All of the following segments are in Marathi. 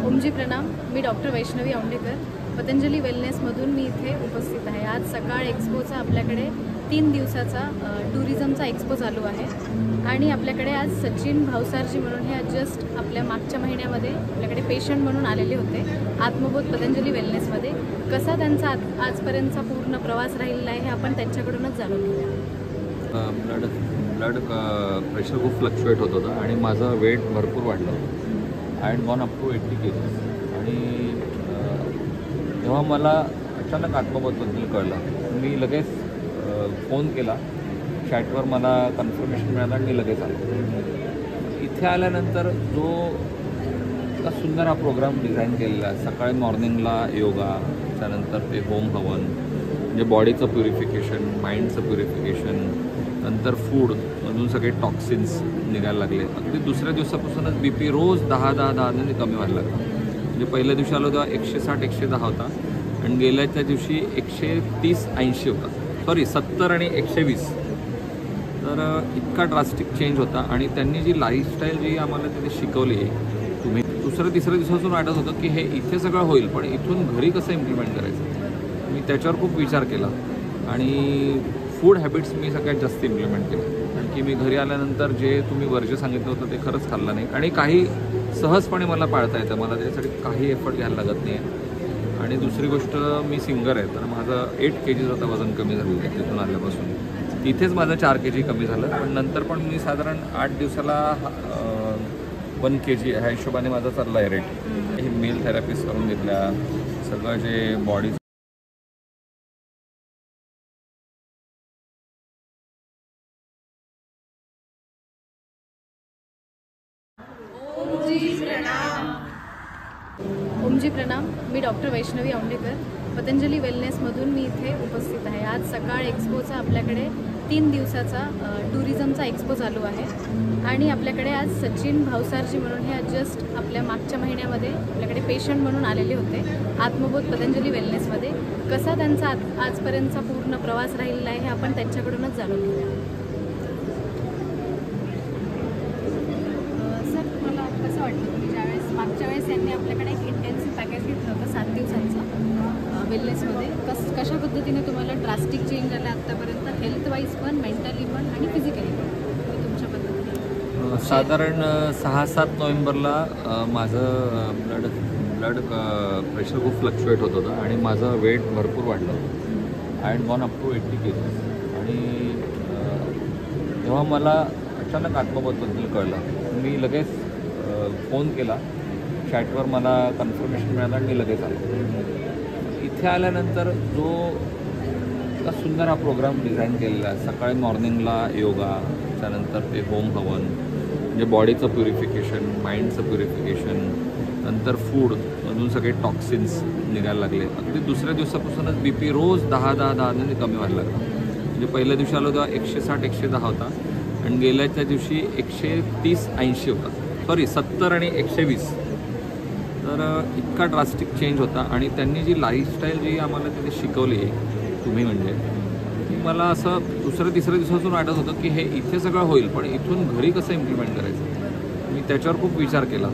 ओमजी प्रणाम. मी डॉक्टर वैष्णवी औंडेकर, पतंजली वेलनेसमधून मी इथे उपस्थित आहे. आज सकाळ एक्सपोचा आपल्याकडे 3 दिवसाचा टुरिझमचा एक्सपो चालू आहे आणि आपल्याकडे आज सचिन भावसारजी म्हणून हे जस्ट आपल्या मागच्या महिन्यामध्ये आपल्याकडे पेशंट म्हणून आलेले होते आत्मबोध पतंजली वेलनेसमध्ये. कसा त्यांचा आजपर्यंतचा पूर्ण प्रवास राहिलेला आहे हे आपण त्यांच्याकडूनच जाणून घेऊया. ब्लड प्रेशर खूप फ्लक्च्युएट होत होतं आणि माझं वेट भरपूर वाढलं होतं. I had gone up to 80 kgs. आणि तेव्हा मला अचानक आत्मबोधबद्दल कळलं. मी लगेच फोन केला, चॅटवर मला कन्फर्मेशन मिळालं आणि मी लगेच आलो. इथे आल्यानंतर जो इतका सुंदर हा प्रोग्राम डिझाईन केलेला आहे. सकाळी मॉर्निंगला योगा, त्यानंतर ते होम हवन, म्हणजे बॉडीचं प्युरिफिकेशन, माइंडचं प्युरिफिकेशन, नंतर फूडमधून सगळे टॉक्सिन्स निघायला लागले. अगदी दुसऱ्या दिवसापासूनच BP रोज 10 कमी व्हायला लागला. म्हणजे पहिल्या दिवशी आलो तेव्हा 160-110 होता आणि गेल्याच्या दिवशी 130-80 होता. सॉरी 70 आणि 120. तर इतका ड्रास्टिक चेंज होता. आणि त्यांनी जी लाईफस्टाईल जी आम्हाला तिथे शिकवली आहे, तुम्ही दुसऱ्या तिसऱ्या दिवसापासून वाटत होतं की हे इथे सगळं होईल, पण इथून घरी कसं इम्प्लिमेंट करायचं. मी त्याच्यावर खूप विचार केला आणि फूड हॅबिट्स मी सगळ्यात जास्त इम्प्लिमेंट केलं. कारण की मी घरी आल्यानंतर जे तुम्ही वर्ज्य सांगितलं होतं ते खरंच खाल्लं नाही आणि काही सहजपणे मला पाळता येतं. मला त्यासाठी काही एफर्ट घ्यायला लागत नाही आहे. आणि दुसरी गोष्ट, मी सिंगर आहे, तर माझं 8 kgs आता वजन कमी झालं आहे तिथून आल्यापासून. तिथेच माझं 4 kg कमी झालं, पण नंतर पण मी साधारण 8 दिवसाला 1 kg ह्या हिशोबाने माझा चालला आहे रेट. हे मेल थेरपीज करून घेतल्या, सगळं जे बॉडी ओमजी प्रणाम. मी डॉक्टर वैष्णवी औंडेकर, पतंजली वेलनेसमधून मी इथे उपस्थित आहे. आज सकाळ एक्सपोचा आपल्याकडे 3 दिवसाचा टुरिझमचा एक्सपो चालू आहे आणि आपल्याकडे आज सचिन भावसारजी म्हणून हे जस्ट आपल्या मागच्या महिन्यामध्ये आपल्याकडे पेशंट म्हणून आलेले होते आत्मबोध पतंजली वेलनेसमध्ये. कसा त्यांचा आजपर्यंतचा पूर्ण प्रवास राहिलेला आहे हे आपण त्यांच्याकडूनच जाणून घेऊया. सर, मला कसं वाटतं, तुम्ही ज्यावेळेस मागच्या वेळेस यांनी आपल्याकडे एक इंटेन्सिव्ह पॅकेज घेतलं होतं 7 दिवसांचं वेलनेसमध्ये, कशा पद्धतीने तुम्हाला ड्रास्टिक चेंज आला आत्तापर्यंत, हेल्थ वाईज पण, मेंटली पण आणि फिजिकली पण, तुम्ही तुमच्या पद्धतीने? साधारण 6-7 नोव्हेंबरला माझं ब्लड प्रेशर खूप फ्लक्च्युएट होत होतं आणि माझं वेट भरपूर वाढलं होतं. I had gone up to 80 kgs. आणि तेव्हा मला अचानक आत्मबोधबद्दल कळलं. मी लगेच फोन केला, चॅटवर मला कन्फर्मेशन मिळालं आणि मी लगेच आलो. इथे आल्यानंतर जो इतका सुंदर हा प्रोग्राम डिझाईन केलेला आहे. सकाळी मॉर्निंगला योगा, त्यानंतर ते होम हवन, म्हणजे बॉडीचं प्युरिफिकेशन, माइंडचं प्युरिफिकेशन, नंतर फूडमधून सगळे टॉक्सिन्स निघायला लागले. अगदी दुसऱ्या दिवसापासूनच BP रोज 10 कमी व्हायला लागला. म्हणजे पहिल्या दिवशी आलो तेव्हा 160-110 होता आणि गेल्याच्या दिवशी 130-80 होता. सॉरी 70 आणि 120. तर इतका ड्रास्टिक चेंज होता. आणि त्यांनी जी लाईफस्टाईल जी आम्हाला तिथे शिकवली आहे, तुम्ही म्हणजे, की मला असं दुसऱ्या तिसऱ्या दिवसापासून वाटत होतं की हे इथे सगळं होईल, पण इथून घरी कसं इम्प्लिमेंट करायचं. मी त्याच्यावर खूप विचार केला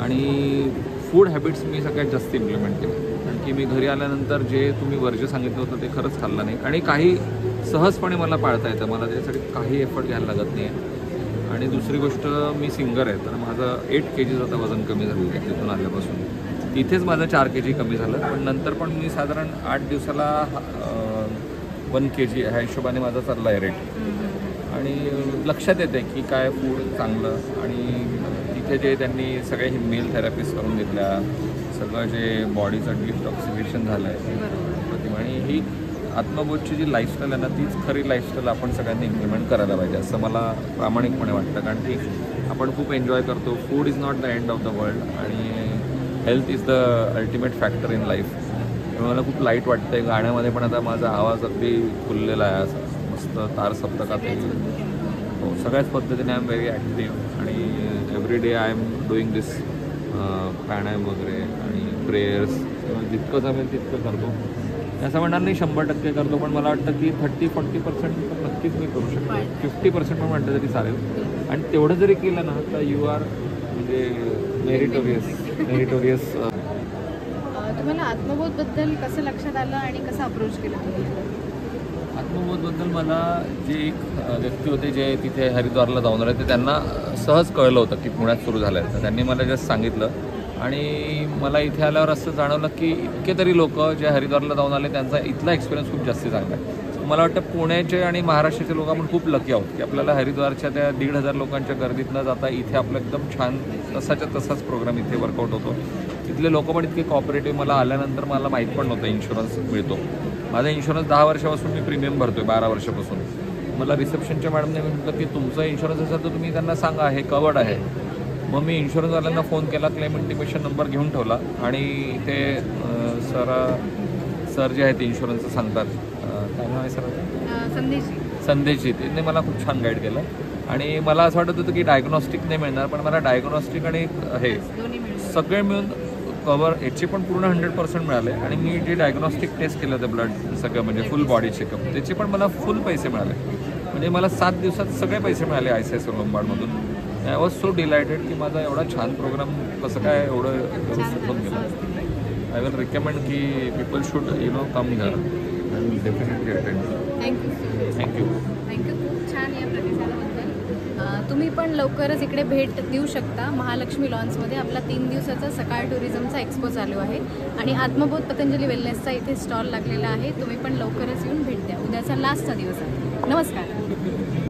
आणि फूड हॅबिट्स मी सगळ्यात जास्त इम्प्लिमेंट केलं. कारण की मी घरी आल्यानंतर जे तुम्ही वर्ज्य सांगितलं होतं ते खरंच खाल्लं नाही आणि काही सहजपणे मला पाळता येतं. मला त्यासाठी काही एफर्ट घ्यायला लागत नाही आहे. आणि दुसरी गोष्ट, मी सिंगर आहे, तर माझं 8 kgs आता वजन कमी झालं आहे तिथून आल्यापासून. तिथेच माझं 4 kg कमी झालं, पण नंतर पण मी साधारण 8 दिवसाला 1 kg ह्या हिशोबाने माझा चालला आहे रेट. आणि लक्षात येते की काय फूड चांगलं. आणि तिथे जे त्यांनी सगळे हे मेल थेरपीज करून घेतल्या, सगळं जे बॉडीचं डिटॉक्सिफिकेशन झालं आहे, आणि ही आत्मबोधची जी लाईफस्टाईल आहे ना, तीच खरी लाईफस्टाईल आपण सगळ्यांनी इम्प्लिमेंट करायला पाहिजे असं मला प्रामाणिकपणे वाटतं. कारण की आपण खूप एन्जॉय करतो. Food is not the end of the world आणि health is the ultimate factor in life. मला खूप लाईट वाटतं आहे. गाण्यामध्ये पण आता माझा आवाज अगदी खुललेला आहे, असं मस्त तार सप्तकात. हो, सगळ्याच पद्धतीने आय एम व्हेरी ॲक्टिव्ह. आणि every day I am doing this pranayama वगैरे आणि प्रेयर्स. जितकं जमेल तितकं करतो. असं म्हणणार नाही 100% करतो, पण मला वाटतं की 30-40% तर नक्कीच मी करू शकतो. 50% पण म्हटलं तरी चालेल. आणि तेवढं जरी केलं ना तर यू आर म्हणजे मेरिटोरियस. तुम्हाला आत्मबोधबद्दल कसं लक्षात आलं आणि कसं अप्रोच केलं तुम्ही? आत्मबोधबद्दल मला जे एक व्यक्ती होते जे तिथे हरिद्वारला जाऊन आले ते त्यांना सहज कळलं होतं की पुण्यात सुरू झालं आहे. तर त्यांनी मला जस्ट सांगितलं आणि मला इथे आल्यावर असं जाणवलं की इतके तरी लोक जे हरिद्वारला जाऊन आले त्यांचा इथला एक्सपिरियन्स खूप जास्त चांगला आहे. मला वाटतं पुण्याचे आणि महाराष्ट्राचे लोक आपण खूप लकी आहोत की आपल्याला हरिद्वारच्या त्या 1,500 लोकांच्या गर्दीत न जाता इथे आपलं एकदम छान तसाच्या तसाच प्रोग्राम इथे वर्कआउट होतो. तिथले लोक पण इतके कॉपरेटिव्ह. मला आल्यानंतर मला माहीत पण नव्हतं इन्शुरन्स मिळतो. माझा इन्शुरन्स 10 वर्षापासून मी प्रीमियम भरतो आहे, 12 वर्षापासून. मला रिसेप्शनच्या मॅडमने म्हटलं की तुमचा इन्शुरन्स असेल तर तुम्ही त्यांना सांगा हे कवर्ड आहे. मग मी इन्शुरन्सवाल्यांना फोन केला, क्लेम इंटिमेशन नंबर घेऊन ठेवला आणि ते सर जे आहेत इन्शुरन्सचं सांगतात, काय नाव आहे सर? संदेशजी. त्यांनी मला खूप छान गाईड केलं आणि मला असं वाटत होतं की डायग्नॉस्टिक नाही मिळणार, पण मला डायग्नॉस्टिक आणि हे सगळे मिळून कवर याचे पण पूर्ण 100% मिळाले. आणि मी जे डायग्नॉस्टिक टेस्ट केलं होतं ब्लड सगळं म्हणजे फुल बॉडी चेकअप त्याचे पण मला फुल पैसे मिळाले. म्हणजे मला 7 दिवसात सगळे पैसे मिळाले ICICI लोंबार्डमधून. आय वॉज सो डिलायटेड की माझा एवढा छान प्रोग्राम कसं काय एवढं व्यवस्थित होत गेलं. आय विल रिकमेंड की people should come here and definitely attend. Thank you. खूप छान या प्रतिसादाबद्दल. तुम्ही पण लवकरच इकडे भेट देऊ शकता. महालक्ष्मी लॉन्समध्ये आपला 3 दिवसाचा सकाळ टुरिझमचा एक्सपो चालू आहे आणि आत्मबोध पतंजली वेलनेसचा इथे स्टॉल लागलेला आहे. तुम्ही पण लवकरच येऊन भेट द्या. उद्याचा लास्टचा दिवस आहे. नमस्कार.